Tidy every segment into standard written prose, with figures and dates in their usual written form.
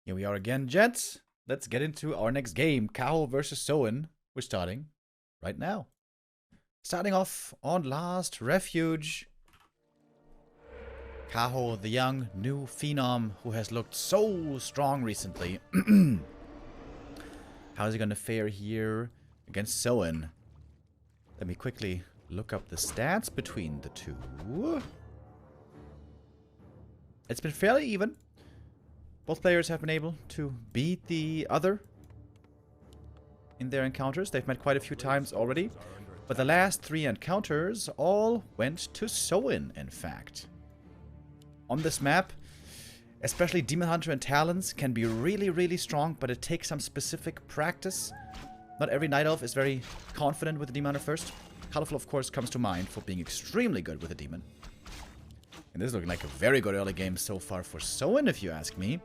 Here we are again, gents. Let's get into our next game. Kaho versus Soin. We're starting right now. Starting off on Last Refuge. Kaho, the young, new phenom who has looked so strong recently. How is he going to fare here against Soin? Let me quickly look up the stats between the two. It's been fairly even. Both players have been able to beat the other in their encounters. They've met quite a few times already. But the last 3 encounters all went to Soin, in fact. On this map, especially Demon Hunter and Talons can be really, really strong, but it takes some specific practice. Not every Night Elf is very confident with the Demon Hunter first. Colorful, of course, comes to mind for being extremely good with the Demon. And this is looking like a very good early game so far for Soin, if you ask me.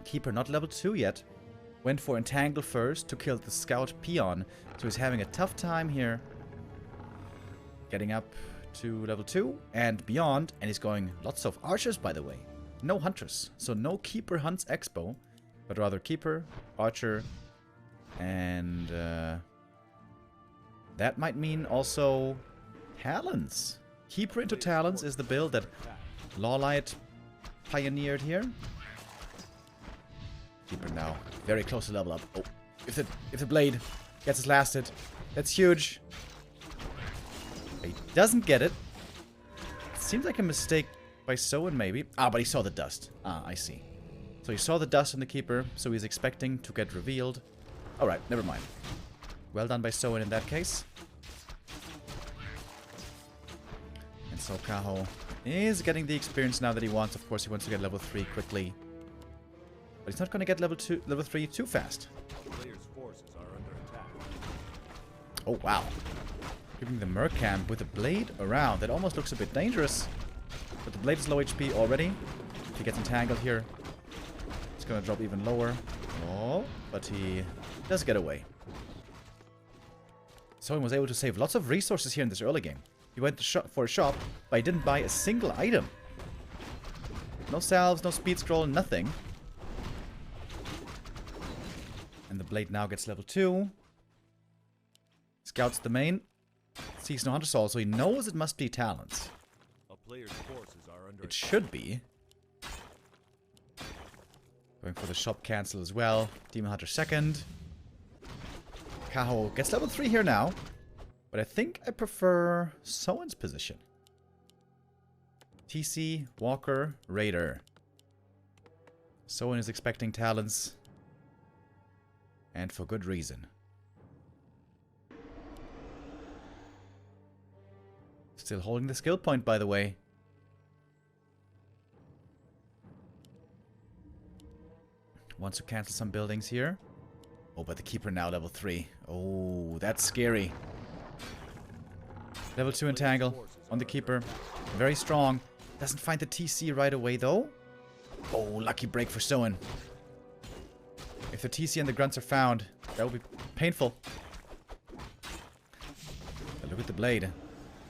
Keeper not level 2 yet. Went for Entangle first to kill the Scout Peon. So he's having a tough time here. Getting up to level 2 and beyond. And he's going lots of Archers, by the way. No Hunters. So no Keeper hunts Expo. But rather Keeper, Archer, and that might mean also Talons. Keeper into Talons is the build that Lawlight pioneered here. Keeper now very close to level up. Oh, if the blade gets his last hit, that's huge. He doesn't get it. Seems like a mistake by Soin maybe. Ah, but he saw the dust. Ah, I see. So he saw the dust on the Keeper, so he's expecting to get revealed. Alright, never mind. Well done by Soin in that case. And so Kaho is getting the experience now that he wants. Of course, he wants to get level 3 quickly. But he's not going to get level 3 too fast. Oh, wow. Giving the Mercamp with the blade around. That almost looks a bit dangerous. But the blade is low HP already. If he gets entangled here, it's going to drop even lower. Oh, but he does get away. Soin was able to save lots of resources here in this early game. He went for a shop, but he didn't buy a single item. No salves, no speed scroll, nothing. And the blade now gets level 2. Scouts the main. Sees no Hunter Soul, so he knows it must be Talons. It should be. Going for the shop cancel as well. Demon Hunter second. Kaho gets level 3 here now. But I think I prefer Soin's position. TC, Walker, Raider. Soin is expecting Talons. And for good reason. Still holding the skill point, by the way. Wants to cancel some buildings here. Oh, but the Keeper now level 3. Oh, that's scary. Level 2 Entangle on the Keeper. Very strong. Doesn't find the TC right away, though. Oh, lucky break for Soin. If the TC and the Grunts are found, that will be painful. But look at the blade.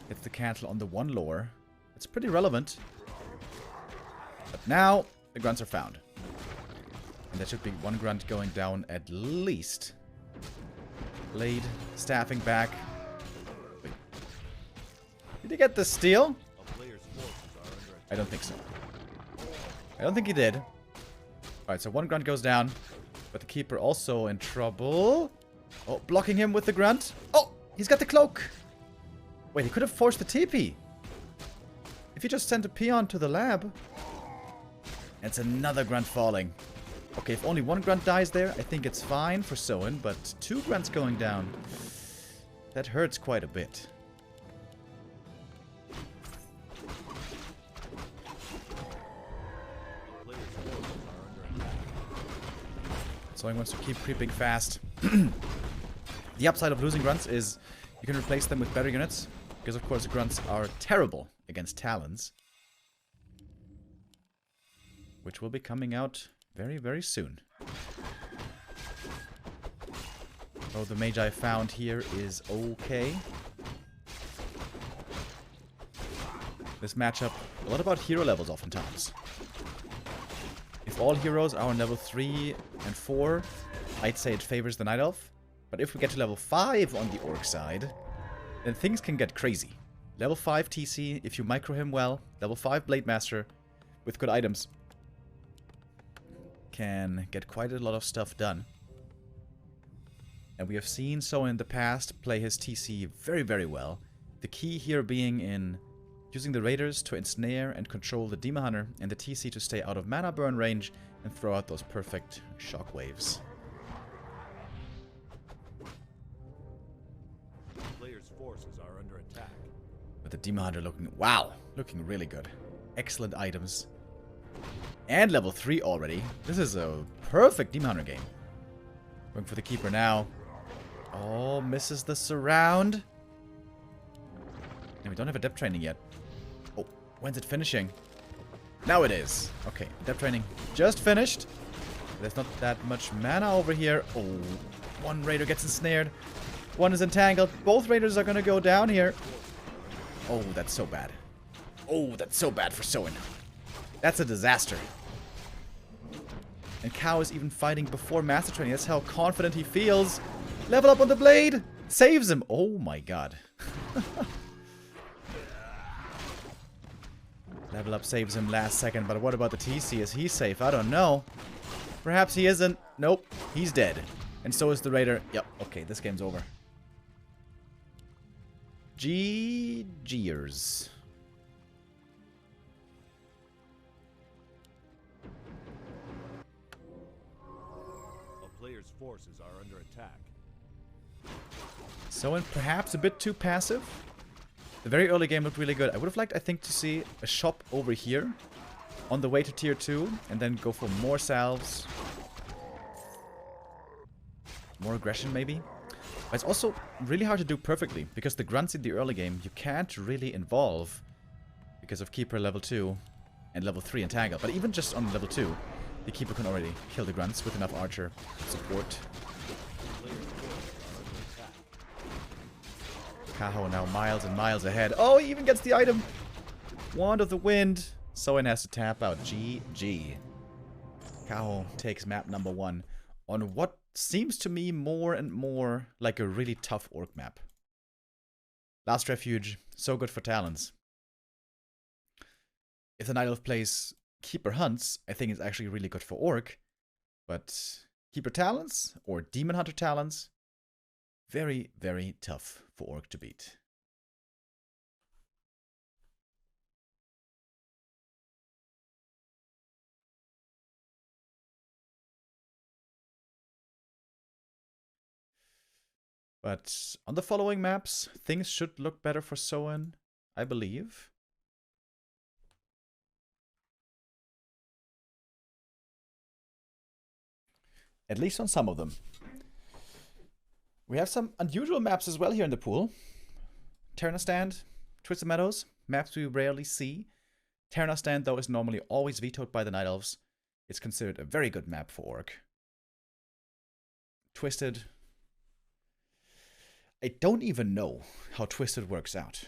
It's the cancel on the one lore. It's pretty relevant. But now, the Grunts are found. And there should be one Grunt going down at least. Blade, staffing back. Wait. Did he get the steal? I don't think so. I don't think he did. Alright, so one Grunt goes down. But the Keeper also in trouble. Oh, blocking him with the Grunt. Oh, he's got the cloak. Wait, he could have forced the TP. If he just sent a peon to the lab. It's another Grunt falling. Okay, if only one Grunt dies there, I think it's fine for Soin. But 2 Grunts going down, that hurts quite a bit. Soin wants to keep creeping fast. The upside of losing Grunts is you can replace them with better units. Because, of course, the Grunts are terrible against Talons. Which will be coming out very, very soon. Oh, the mage I found here is okay. This matchup, a lot about hero levels oftentimes. If all heroes are on level 3 and 4, I'd say it favors the Night Elf. But if we get to level 5 on the Orc side, then things can get crazy. Level 5 TC, if you micro him well, level 5 Blade Master with good items can get quite a lot of stuff done. And we have seen Soin in the past play his TC very, very well. The key here being in using the Raiders to ensnare and control the Demon Hunter, and the TC to stay out of mana burn range and throw out those perfect shockwaves. Players' forces are under attack. But the Demon Hunter looking, wow, looking really good. Excellent items. And level 3 already. This is a perfect Demon Hunter game. Going for the Keeper now. Oh, misses the surround. And we don't have a depth training yet. Oh, when's it finishing? Now it is. Okay, depth training just finished. There's not that much mana over here. Oh, one Raider gets ensnared. One is entangled. Both Raiders are going to go down here. Oh, that's so bad. Oh, that's so bad for Soin. That's a disaster. And Kaho is even fighting before Master Training. That's how confident he feels. Level up on the blade. Saves him. Oh my god. Level up saves him last second. But what about the TC? Is he safe? I don't know. Perhaps he isn't. Nope. He's dead. And so is the Raider. Yep. Okay, this game's over. GGers. A player's forces are under attack. Soin perhaps a bit too passive. The very early game looked really good. I would have liked, I think, to see a shop over here on the way to tier 2 and then go for more salves. More aggression, maybe. But it's also really hard to do perfectly because the grunts in the early game you can't really involve because of Keeper level 2 and level 3 entangle. But even just on level 2, the Keeper can already kill the grunts with enough archer support. Kaho now miles and miles ahead. Oh, he even gets the item. Wand of the Wind. Soin has to tap out. GG. Kaho takes map number 1 on what seems to me more and more like a really tough orc map. Last Refuge. So good for talents. If the Night Elf plays Keeper Hunts, I think it's actually really good for orc. But Keeper Talents or Demon Hunter Talents, very, very tough for orc to beat. But on the following maps, things should look better for Soin, I believe. At least on some of them. We have some unusual maps as well here in the pool. Terrastand, Twisted Meadows, maps we rarely see. Terrastand, though, is normally always vetoed by the Night Elves. It's considered a very good map for Orc. Twisted. I don't even know how Twisted works out.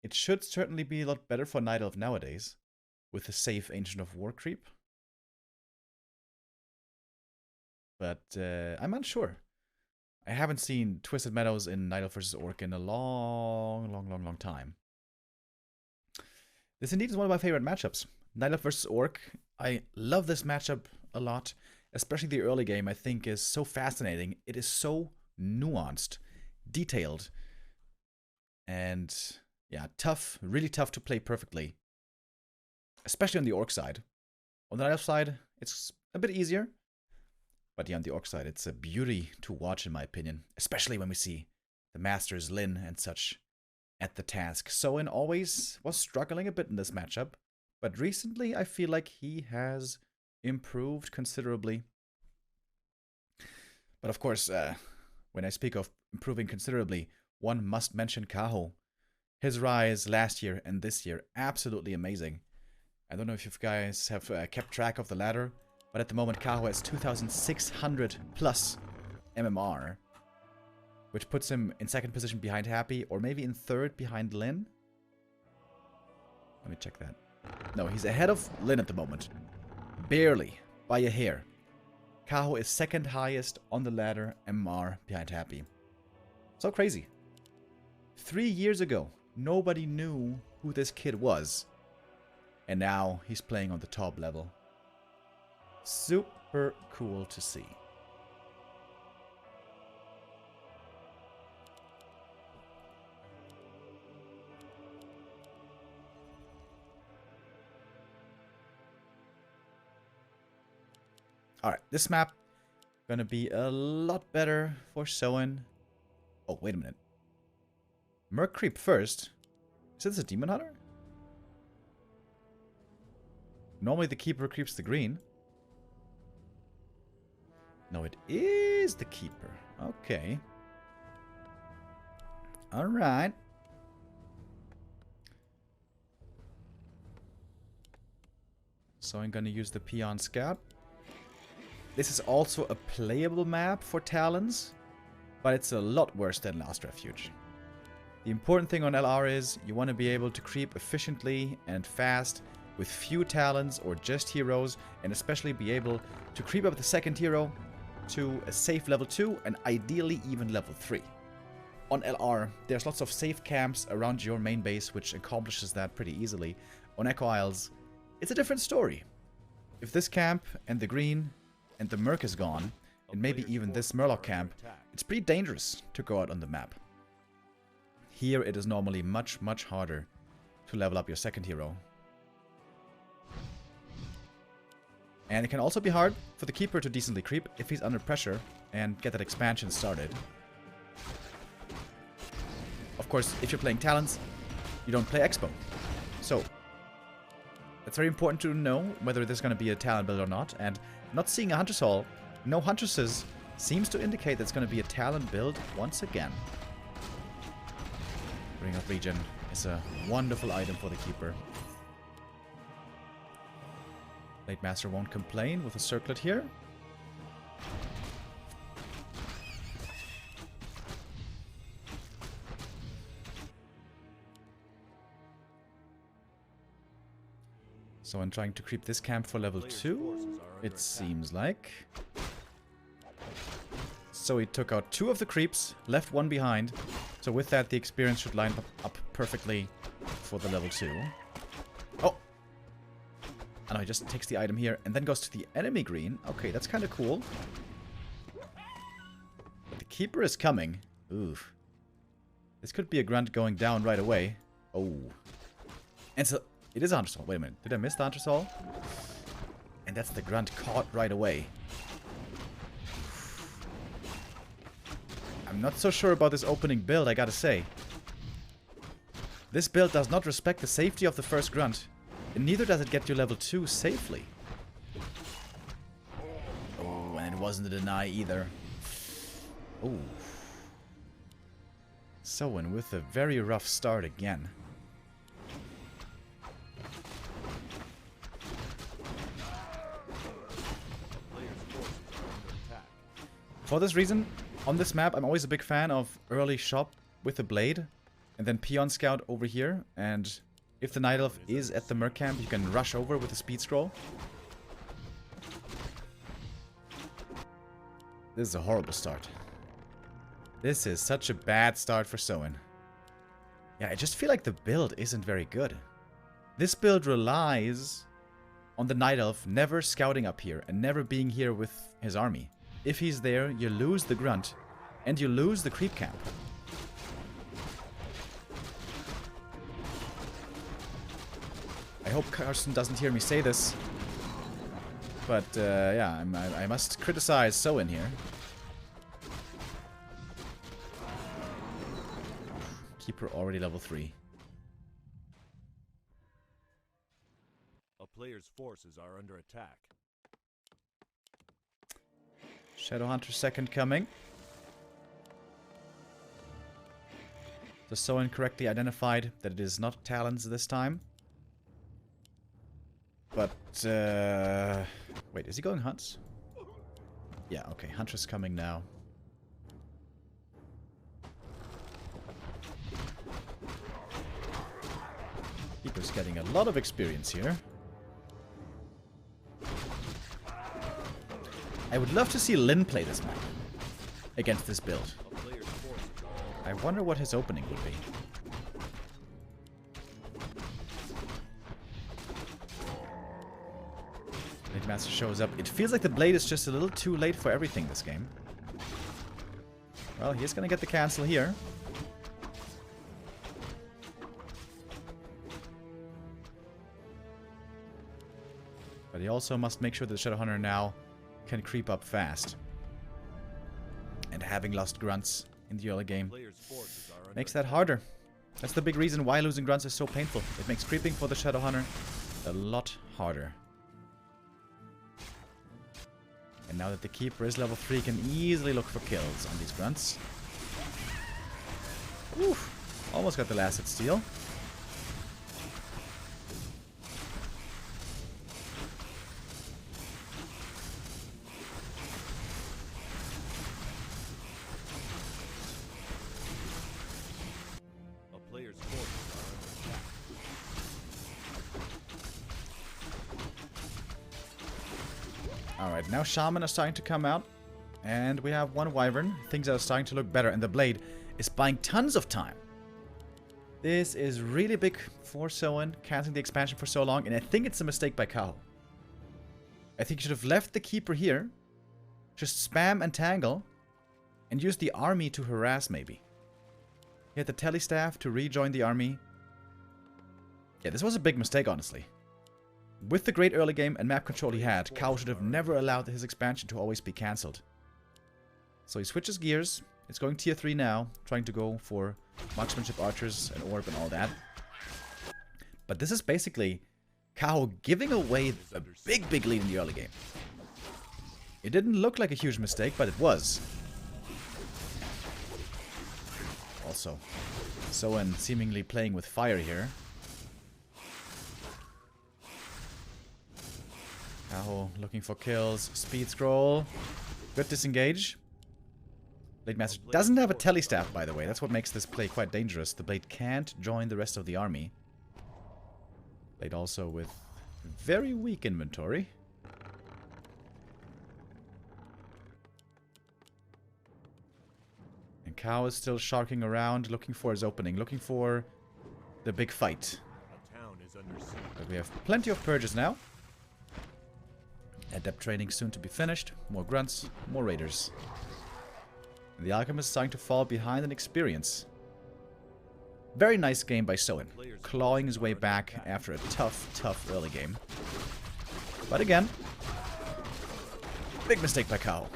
It should certainly be a lot better for Night Elf nowadays, with the safe Ancient of War creep. But I'm unsure. I haven't seen Twisted Meadows in Night Elf vs. Orc in a long time. This indeed is one of my favorite matchups. Night Elf vs. Orc. I love this matchup a lot. Especially the early game, I think, is so fascinating. It is so nuanced, detailed, and yeah, tough, really tough to play perfectly. Especially on the Orc side. On the Night Elf side, it's a bit easier. But yeah, on the Orc side, it's a beauty to watch, in my opinion. Especially when we see the Masters, Lin, and such at the task. Soin always was struggling a bit in this matchup. But recently, I feel like he has improved considerably. But of course, when I speak of improving considerably, one must mention Kaho. His rise last year and this year, absolutely amazing. I don't know if you guys have kept track of the ladder. But at the moment, Kaho has 2,600 plus MMR, which puts him in second position behind Happy, or maybe in third behind Lin. Let me check that. No, he's ahead of Lin at the moment. Barely. By a hair. Kaho is second highest on the ladder, MR behind Happy. So crazy. 3 years ago, nobody knew who this kid was. And now he's playing on the top level. Super cool to see. Alright, this map gonna be a lot better for Soin. Oh, wait a minute. Merc Creep first. Is this a Demon Hunter? Normally the Keeper creeps the green. No, it is the Keeper. Okay. Alright. So I'm gonna use the Peon Scout. This is also a playable map for Talons, but it's a lot worse than Last Refuge. The important thing on LR is you want to be able to creep efficiently and fast with few Talons or just heroes, and especially be able to creep up the second hero to a safe level 2 and ideally even level 3. On LR, there's lots of safe camps around your main base, which accomplishes that pretty easily. On Echo Isles, it's a different story. If this camp and the green and the Merc is gone, and maybe even this Murloc camp, it's pretty dangerous to go out on the map. Here it is normally much, much harder to level up your second hero. And it can also be hard for the Keeper to decently creep if he's under pressure and get that expansion started. Of course, if you're playing Talons, you don't play Expo. So, it's very important to know whether there's going to be a Talon build or not, and not seeing a Hunter's Hall, no Huntresses, seems to indicate that it's going to be a Talon build once again. Ring of Legion is a wonderful item for the Keeper. Blade Master won't complain with a circlet here. So I'm trying to creep this camp for level 2, it seems like. So he took out 2 of the creeps, left 1 behind. So with that, the experience should line up perfectly for the level 2. Oh! Oh no, he just takes the item here and then goes to the enemy green. Okay, that's kind of cool. But the Keeper is coming. Oof. This could be a grunt going down right away. Oh. And so it is a Hunter's Hall. Wait a minute. Did I miss the Hunter's Hall? And that's the grunt caught right away. I'm not so sure about this opening build, I gotta say. This build does not respect the safety of the first grunt. And neither does it get you level 2 safely. Oh, and it wasn't a deny either. Oh. Soin with a very rough start again. For this reason, on this map, I'm always a big fan of early shop with the blade, and then Peon Scout over here, and if the Night Elf is at the Merc camp, you can rush over with a speed scroll. This is a horrible start. This is such a bad start for Soin. Yeah, I just feel like the build isn't very good. This build relies on the Night Elf never scouting up here and never being here with his army. If he's there, you lose the grunt, and you lose the creep camp. I hope Carson doesn't hear me say this, but yeah, I must criticize Soin here. Keeper already level 3. A player's forces are under attack. Shadowhunter second coming. The Soin correctly identified that it is not Talons this time. But, wait, is he going Hunts? Yeah, okay, Hunter's coming now. Keeper's getting a lot of experience here. I would love to see Lin play this map against this build. I wonder what his opening would be. Blade Master shows up. It feels like the Blade is just a little too late for everything this game. Well, he's gonna get the cancel here. But he also must make sure that the Shadowhunter now can creep up fast. And having lost grunts in the early game makes that harder. That's the big reason why losing grunts is so painful. It makes creeping for the Shadowhunter a lot harder. And now that the Keeper is level 3, can easily look for kills on these grunts. Oof, almost got the last hit steal. Alright, now Shaman are starting to come out. And we have one Wyvern. Things are starting to look better. And the Blade is buying tons of time. This is really big for Soin, canceling the expansion for so long. And I think it's a mistake by Kaho. I think he should have left the Keeper here. Just spam and tangle. And use the army to harass, maybe. He had the Telestaff to rejoin the army. Yeah, this was a big mistake, honestly. With the great early game and map control he had, Kaho should have never allowed his expansion to always be cancelled. So he switches gears. It's going tier 3 now, trying to go for marksmanship archers and orb and all that. But this is basically Kaho giving away a big lead in the early game. It didn't look like a huge mistake, but it was. Also, Soin seemingly playing with fire here. Kaho looking for kills. Speed scroll. Good disengage. Blade Master doesn't have a telestaff, by the way. That's what makes this play quite dangerous. The Blade can't join the rest of the army. Blade also with very weak inventory. And Kaho is still sharking around, looking for his opening, looking for the big fight. But we have plenty of purges now. Adept training soon to be finished. More grunts, more raiders. And the Alchemist is starting to fall behind in experience. Very nice game by Soin. Clawing his way back after a tough early game. But again, big mistake by Kaho.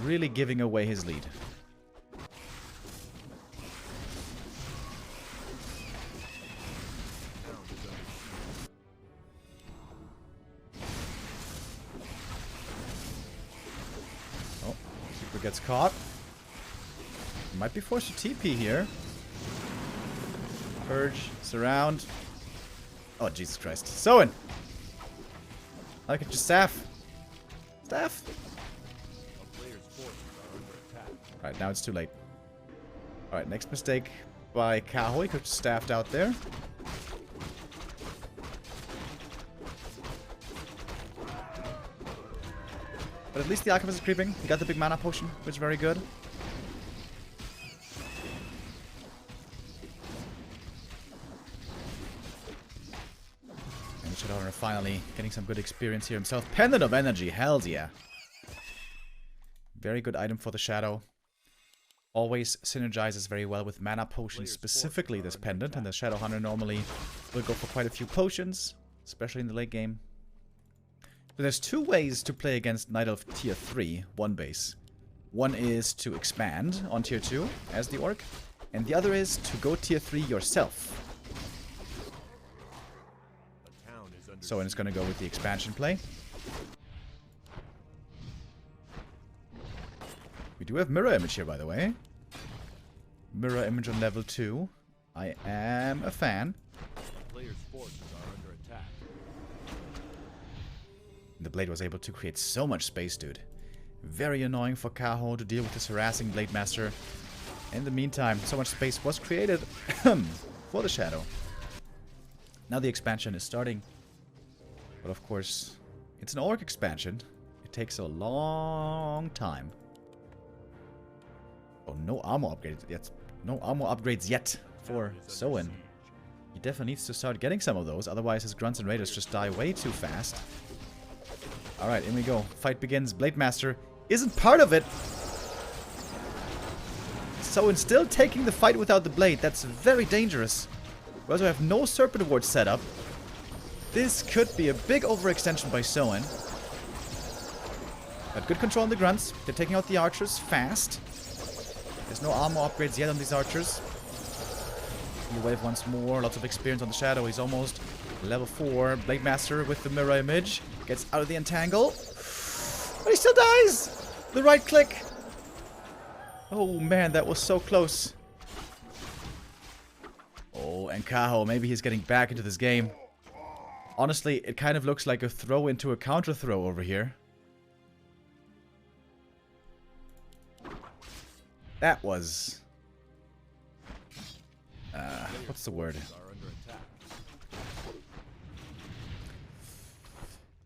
Really giving away his lead. Gets caught. Might be forced to TP here. Purge, surround. Oh, Jesus Christ. Soin! I could just staff. Staff! Alright, now it's too late. Alright, next mistake by Kaho. He could have staffed out there. But at least the Alchemist is creeping. He got the big mana potion, which is very good. And Shadowhunter finally getting some good experience here himself. Pendant of Energy, hells yeah. Very good item for the Shadow. Always synergizes very well with mana potions, specifically this pendant. And the Shadowhunter normally will go for quite a few potions, especially in the late game. So there's two ways to play against Night Elf tier 3, one base. One is to expand on tier 2 as the orc, and the other is to go tier 3 yourself. So it's going to go with the expansion play. We do have mirror image here, by the way. Mirror image on level 2. I am a fan. The Blade was able to create so much space, dude. Very annoying for Kaho to deal with this harassing Blade Master. In the meantime, so much space was created for the Shadow. Now the expansion is starting. But of course, it's an orc expansion. It takes a long time. Oh, no armor upgrades yet. No armor upgrades yet for Soin. He definitely needs to start getting some of those, otherwise his grunts and raiders just die way too fast. Alright, in we go. Fight begins. Blade Master isn't part of it. Soin still taking the fight without the blade. That's very dangerous. We also have no Serpent Ward set up. This could be a big overextension by Soin. Got good control on the grunts. They're taking out the archers fast. There's no armor upgrades yet on these archers. Heal wave once more. Lots of experience on the shadow. He's almost level 4. Blade Master with the mirror image. Gets out of the entangle. But he still dies! The right click. Oh man, that was so close. Oh, and Kaho. Maybe he's getting back into this game. Honestly, it kind of looks like a throw into a counter throw over here. That was... what's the word?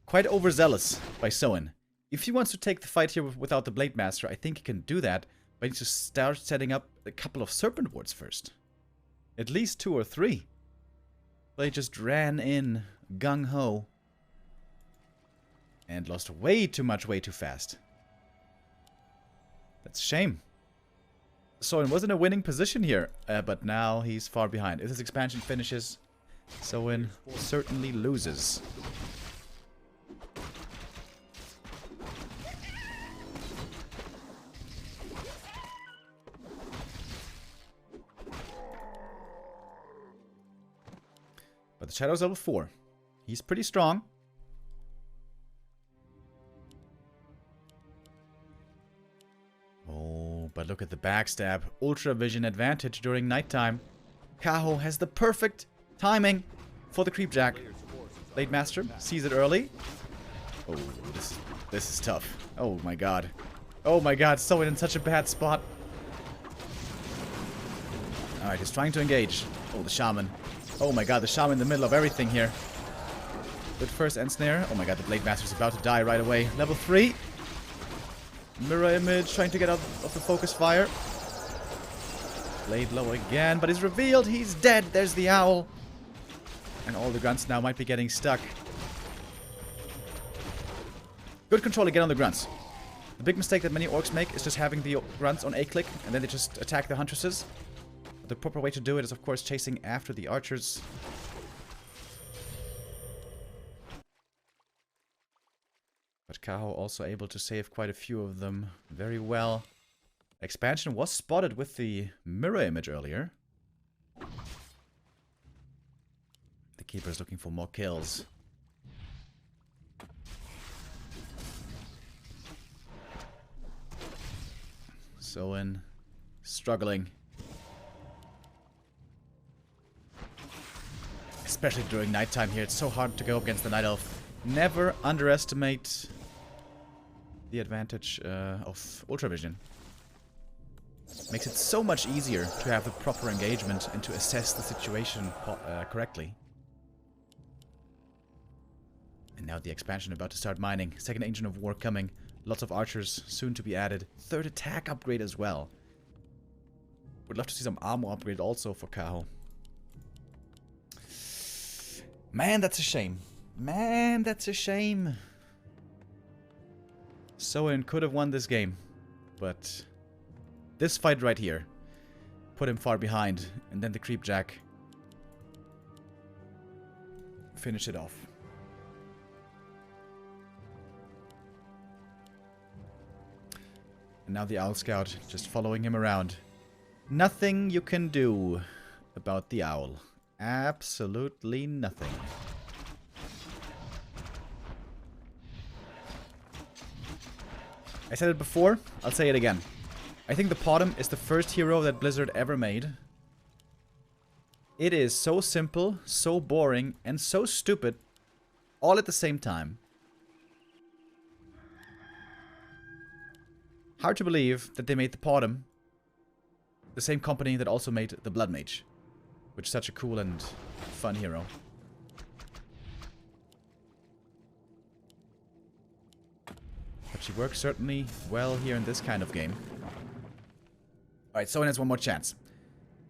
Quite overzealous by Soin. If he wants to take the fight here without the Blade Master, I think he can do that. But he needs to start setting up a couple of Serpent Wards first. At least 2 or 3. They just ran in gung-ho. And lost way too much, way too fast. That's a shame. Soin was in a winning position here, but now he's far behind. If this expansion finishes, Soin certainly loses. But the Shadow's level 4. He's pretty strong. Oh, but look at the backstab. Ultra vision advantage during nighttime. Kaho has the perfect timing for the Creepjack. Blade Master sees it early. Oh, this is tough. Oh my god. Oh my god, Soin in such a bad spot. Alright, he's trying to engage. Oh, the Shaman. Oh my god, the Shaman in the middle of everything here. Good first Ensnare. Oh my god, the Blade Master's about to die right away. Level 3. Mirror image, trying to get out of the focus fire. Blade low again, but he's revealed. He's dead. There's the owl. And all the grunts now might be getting stuck. Good control again on the grunts. The big mistake that many orcs make is just having the grunts on A-click, and then they just attack the huntresses. The proper way to do it is, of course, chasing after the archers. But Kaho also able to save quite a few of them very well. Expansion was spotted with the mirror image earlier. The Keeper is looking for more kills. Soin struggling. Especially during nighttime here. It's so hard to go up against the Night Elf. Never underestimate the advantage of Ultravision. Makes it so much easier to have the proper engagement and to assess the situation correctly. And now the expansion about to start mining. Second Engine of War coming. Lots of archers soon to be added. Third attack upgrade as well. Would love to see some armor upgrade also for Kaho. Man, that's a shame. Man, that's a shame. Soin could have won this game, but this fight right here put him far behind, and then the Creepjack finished it off. And now the Owl Scout just following him around. Nothing you can do about the owl. Absolutely nothing. I said it before, I'll say it again. I think the Potom is the first hero that Blizzard ever made. It is so simple, so boring, and so stupid, all at the same time. Hard to believe that they made the Potom, the same company that also made the Blood Mage, which is such a cool and fun hero. But she works certainly well here in this kind of game. Alright, Soin has one more chance.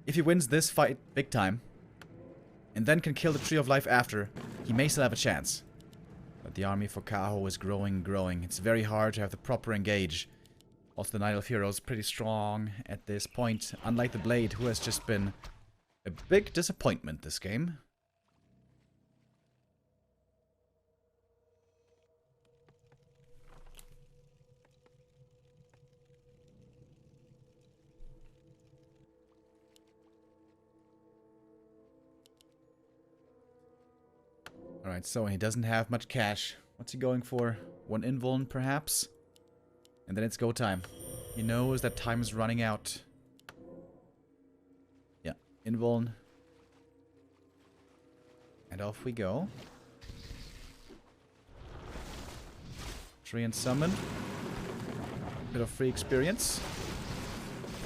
If he wins this fight big time, and then can kill the Tree of Life after, he may still have a chance. But the army for Kaho is growing. It's very hard to have the proper engage. Also, the Knight of Heroes pretty strong at this point, unlike the Blade, who has just been a big disappointment this game. Alright, so he doesn't have much cash. What's he going for? One invuln, perhaps? And then it's go time. He knows that time is running out. Yeah, invuln. And off we go. Treant summon. Bit of free experience.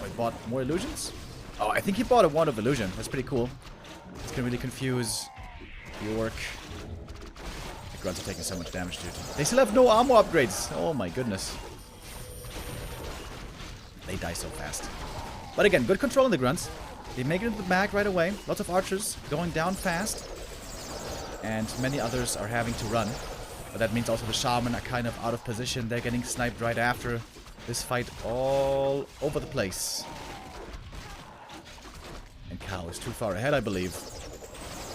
Oh, he bought more illusions? Oh, I think he bought a wand of illusion. That's pretty cool. It's gonna really confuse the orc. The grunts are taking so much damage, dude. They still have no armor upgrades. Oh my goodness. They die so fast. But again, good control on the grunts. They make it into the bag right away. Lots of archers going down fast. And many others are having to run. But that means also the shaman are kind of out of position. They're getting sniped right after this fight all over the place. And Kaho is too far ahead, I believe.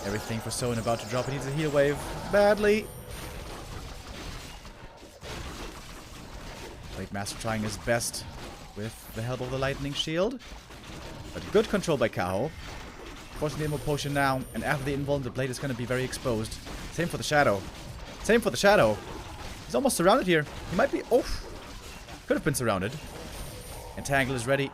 Everything for Soin about to drop. He needs a heal wave badly. Blade Master trying his best with the help of the lightning shield. But good control by Kaho. Forcing the Immo potion now. And after the invuln, the blade is going to be very exposed. Same for the shadow. Same for the shadow. He's almost surrounded here. He might be... Oh! Could have been surrounded. Entangle is ready.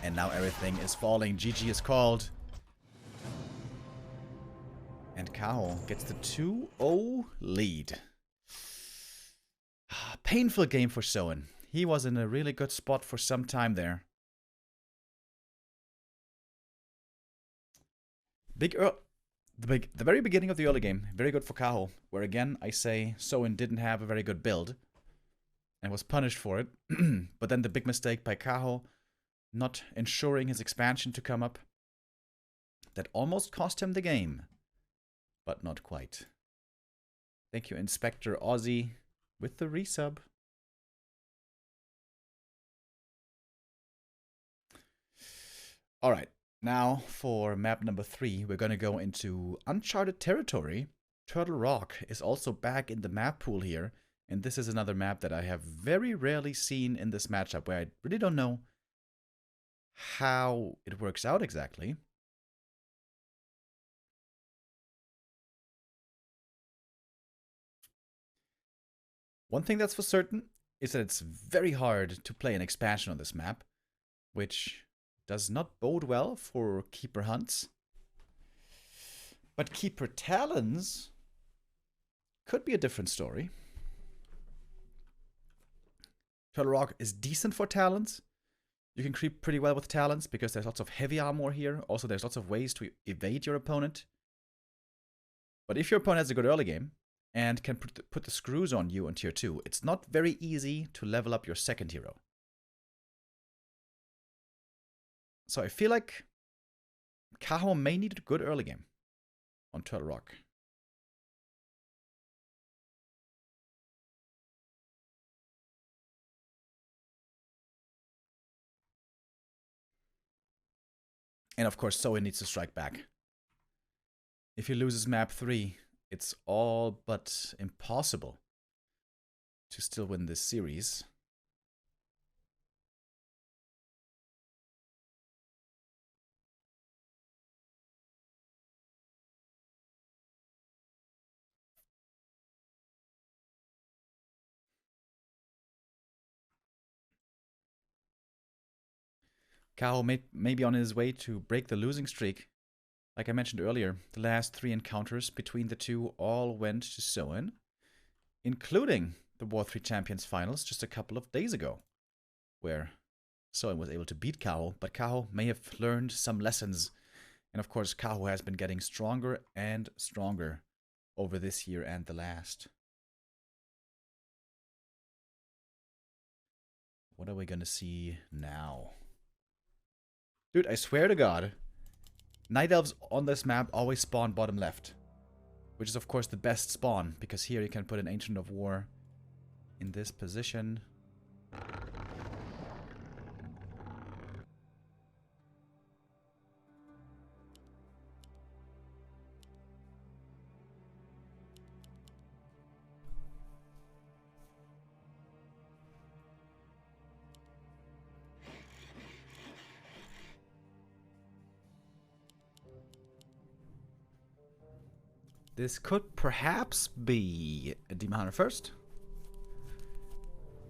And now everything is falling. GG is called. And Kaho gets the 2-0 lead. Painful game for Soin. He was in a really good spot for some time there. The very beginning of the early game, very good for Kaho. Where again, I say Soin didn't have a very good build. And was punished for it. But then the big mistake by Kaho, not ensuring his expansion to come up. That almost cost him the game. But not quite. Thank you, Inspector Aussie, with the resub. Alright, now for map number 3, we're going to go into uncharted territory. Turtle Rock is also back in the map pool here. And this is another map that I have very rarely seen in this matchup, where I really don't know how it works out exactly. One thing that's for certain is that it's very hard to play an expansion on this map, which does not bode well for Keeper hunts. But Keeper talons could be a different story. Turtle Rock is decent for talons. You can creep pretty well with talons because there's lots of heavy armor here. Also, there's lots of ways to evade your opponent. But if your opponent has a good early game and can put the screws on you on tier 2, it's not very easy to level up your second hero. So I feel like Kaho may need a good early game on Turtle Rock. And of course, Soin needs to strike back. If he loses map 3, it's all but impossible to still win this series. Kaho may be on his way to break the losing streak. Like I mentioned earlier, the last 3 encounters between the two all went to Soin, including the War3 Champions Finals just a couple of days ago, where Soin was able to beat Kaho, but Kaho may have learned some lessons. And of course, Kaho has been getting stronger and stronger over this year and the last. What are we gonna see now? Dude, I swear to God, Night Elves on this map always spawn bottom left. Which is of course the best spawn, because here you can put an Ancient of War in this position. This could perhaps be a Demon Hunter first.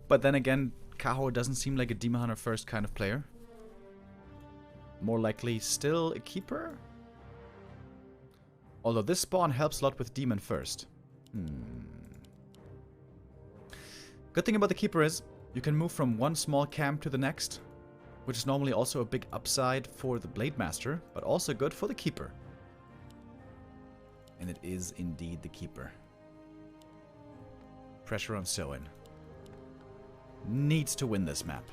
But then again, Kaho doesn't seem like a Demon Hunter first kind of player. More likely still a Keeper. Although this spawn helps a lot with Demon first. Good thing about the Keeper is, you can move from one small camp to the next. Which is normally also a big upside for the Blade Master, but also good for the Keeper. And it is indeed the Keeper. Pressure on Soin. Needs to win this map.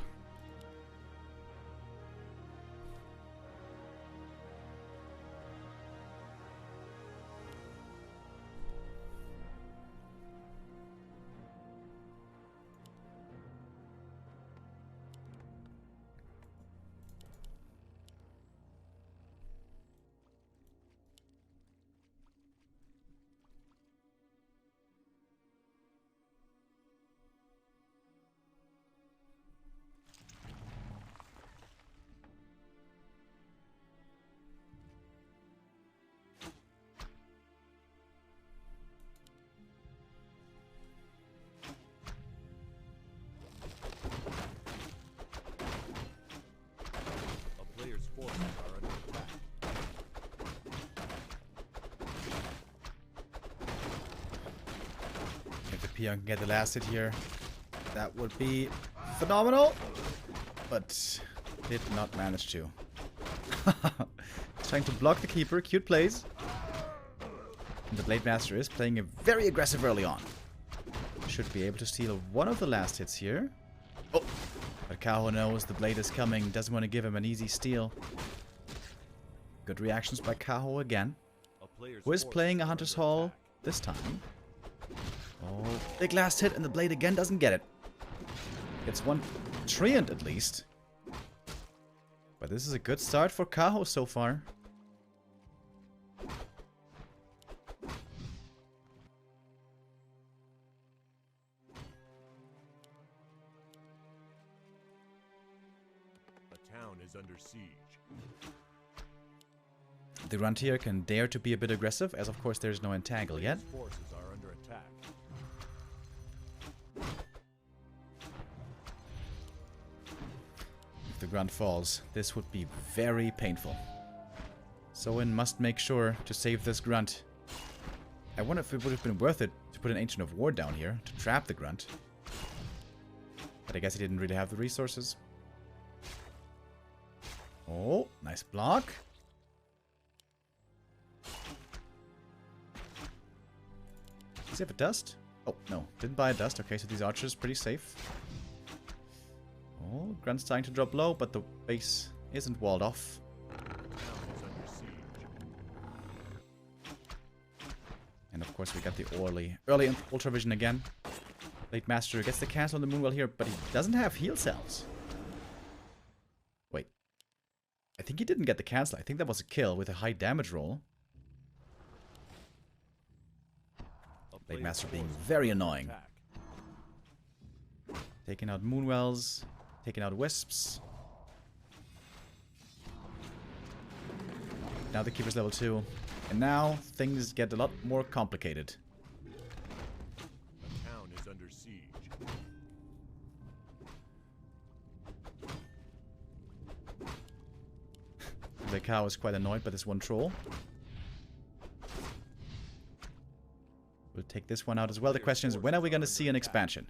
If the peon can get the last hit here, that would be phenomenal. But did not manage to. Trying to block the Keeper. Cute plays. And the Blade Master is playing it very aggressive early on. Should be able to steal one of the last hits here. Oh! But Kaho knows the blade is coming. Doesn't want to give him an easy steal. Good reactions by Kaho again. Who is playing a Hunter's Hall this time? Oh, big last hit and the blade again doesn't get it. Gets one treant at least. But this is a good start for Kaho so far. The town is under siege. The Frontier can dare to be a bit aggressive, as of course there's no entangle yet. Forces are under attack. If the Grunt falls, this would be very painful. Soin must make sure to save this Grunt. I wonder if it would have been worth it to put an Ancient of War down here to trap the Grunt. But I guess he didn't really have the resources. Oh, nice block. Does he have a dust? Oh, no. Didn't buy a dust. Okay, so these archers pretty safe. Oh, Grunt's starting to drop low, but the base isn't walled off. And of course we got the early Ultravision again. Blade Master gets the cancel on the Moonwell here, but he doesn't have heal cells. Wait. I think he didn't get the cancel. I think that was a kill with a high damage roll. Blade Master being very annoying. Taking out Moonwells. Taking out Wisps. Now the Keeper's level 2. And now things get a lot more complicated. The town is under siege. The cow is quite annoyed by this one troll. We'll take this one out as well. The question is, when are we going to see an expansion?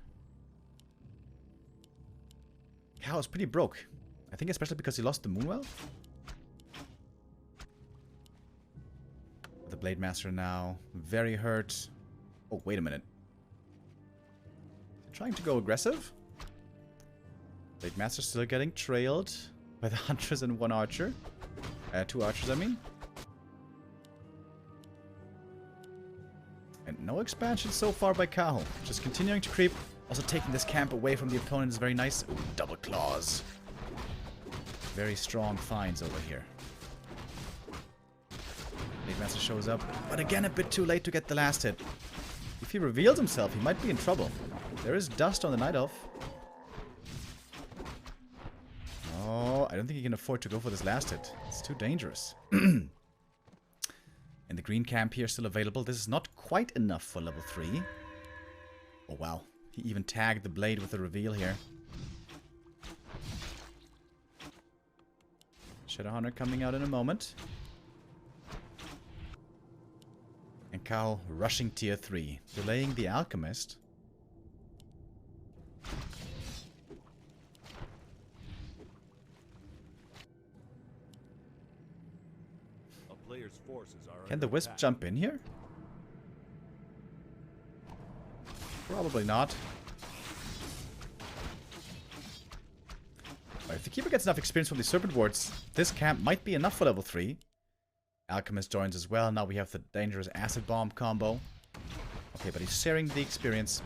Cow is pretty broke. I think especially because he lost the Moonwell. The Blade Master now very hurt. Oh, wait a minute. Trying to go aggressive? Blade Master still getting trailed by the Hunters and one Archer. 2 Archers, I mean. And no expansion so far by Kaho. Just continuing to creep. Also taking this camp away from the opponent is very nice. Ooh, double claws. Very strong finds over here. Blade Master shows up, but again a bit too late to get the last hit. If he reveals himself, he might be in trouble. There is dust on the Night Elf. Oh, I don't think he can afford to go for this last hit. It's too dangerous. And the green camp here still available. This is not quite enough for level 3. Oh, wow. He even tagged the blade with the reveal here. Shadowhunter coming out in a moment. And Kaho rushing tier 3. Delaying the Alchemist. Can the Wisp jump in here? Probably not. If the Keeper gets enough experience from the Serpent Wards, this camp might be enough for level 3. Alchemist joins as well. Now we have the dangerous Acid Bomb combo. Okay, but he's sharing the experience.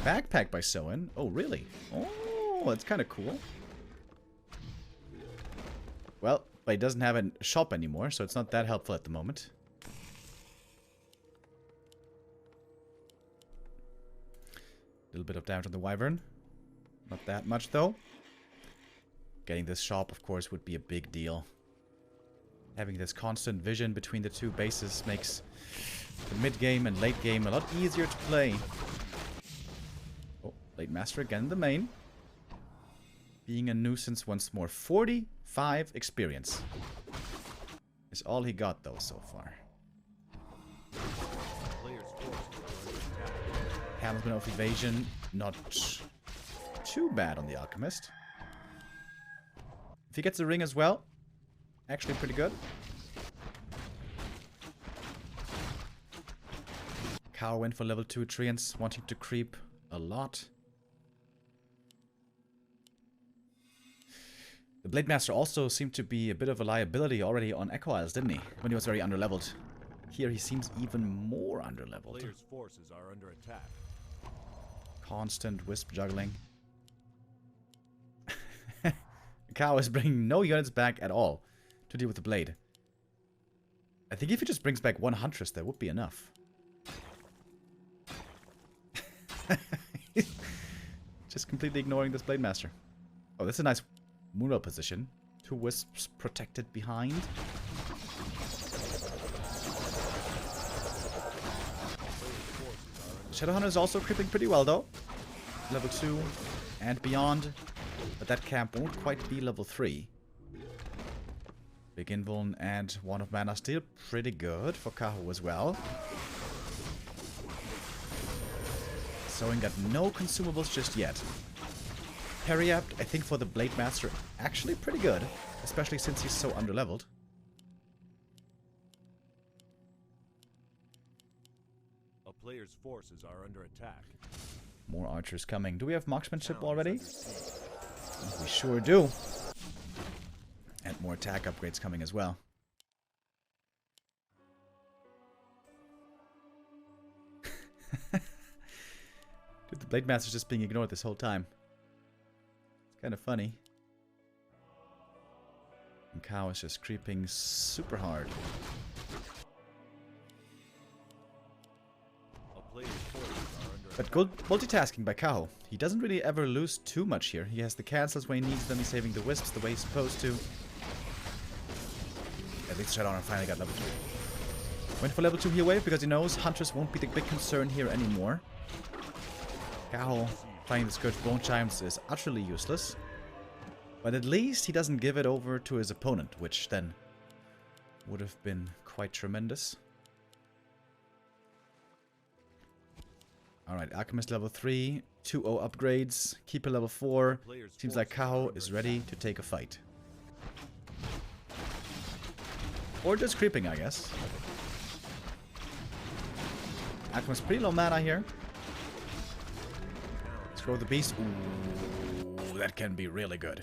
Backpack by Soin. Oh, really? Oh, that's kind of cool. Well, but he doesn't have a shop anymore, so it's not that helpful at the moment. A little bit of damage on the Wyvern. Not that much, though. Getting this shop, of course, would be a big deal. Having this constant vision between the two bases makes the mid-game and late game a lot easier to play. Oh, Blade Master again in the main. Being a nuisance once more. 45 experience. Is all he got, though, so far. Helmsman of Evasion, not too bad on the Alchemist. If he gets a ring as well, actually pretty good. Kaho went for level 2 Treants, wanting to creep a lot. The Blade Master also seemed to be a bit of a liability already on Echo Isles, didn't he? When he was very underleveled. Here he seems even more underleveled. Players' forces are under attack. Constant wisp juggling. Kaho is bringing no units back at all to deal with the blade. I think if he just brings back one Huntress, that would be enough. Just completely ignoring this Blade Master. Oh, that's a nice Moonwell position. 2 wisps protected behind. Shadowhunter is also creeping pretty well, though. Level 2 and beyond. But that camp won't quite be level 3. Big Invuln and Wand of Mana still pretty good for Kaho as well. Soin got no consumables just yet. Periapt, I think for the Blade Master, actually pretty good. Especially since he's so underleveled. A player's forces are under attack. More archers coming. Do we have marksmanship already? We sure do. And more attack upgrades coming as well. Dude, the Blade Master's just being ignored this whole time. It's kind of funny. And Kaho is just creeping super hard. But good multitasking by Kaho. He doesn't really ever lose too much here. He has the cancels when he needs them. He's saving the wisps the way he's supposed to. At least Shadowhunter finally got level 3. Went for level 2 here wave because he knows Huntress won't be the big concern here anymore. Kaho playing the Scourge Bone Chimes is utterly useless. But at least he doesn't give it over to his opponent, which then would have been quite tremendous. Alright, Alchemist level 3, 2-0 upgrades, Keeper level 4. Seems like Kaho is ready to take a fight. Or just creeping, I guess. Alchemist pretty low mana here. Scroll the beast. Ooh, that can be really good.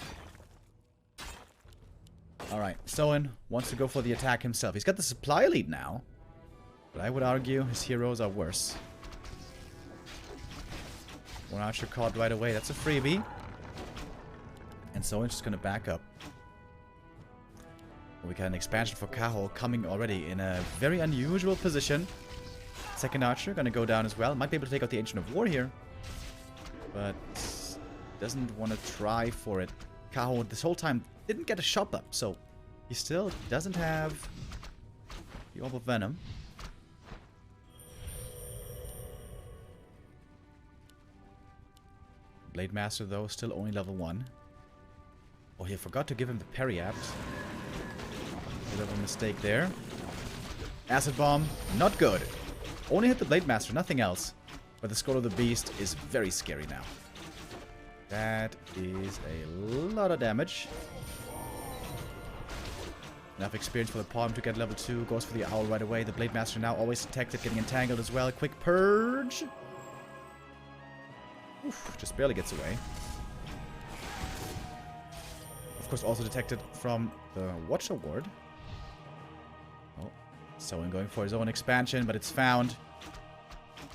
Alright, Soin wants to go for the attack himself. He's got the supply lead now. But I would argue his heroes are worse. One archer caught right away. That's a freebie. And Soin's just going to back up. We got an expansion for Kaho coming already in a very unusual position. Second archer going to go down as well. Might be able to take out the Ancient of War here. But doesn't want to try for it. Kaho this whole time didn't get a shop up, so he still doesn't have the Orb of Venom. Blade Master, though, still only level 1. Oh, he forgot to give him the parry apt. Bit of a mistake there. Acid Bomb, not good. Only hit the Blade Master, nothing else. But the Scroll of the Beast is very scary now. That is a lot of damage. Enough experience for the Palm to get level 2. Goes for the Owl right away. The Blade Master now always detected, getting entangled as well. Quick Purge. Oof, just barely gets away. Of course, also detected from the Watcher Ward. Oh, Soin going for his own expansion, but it's found.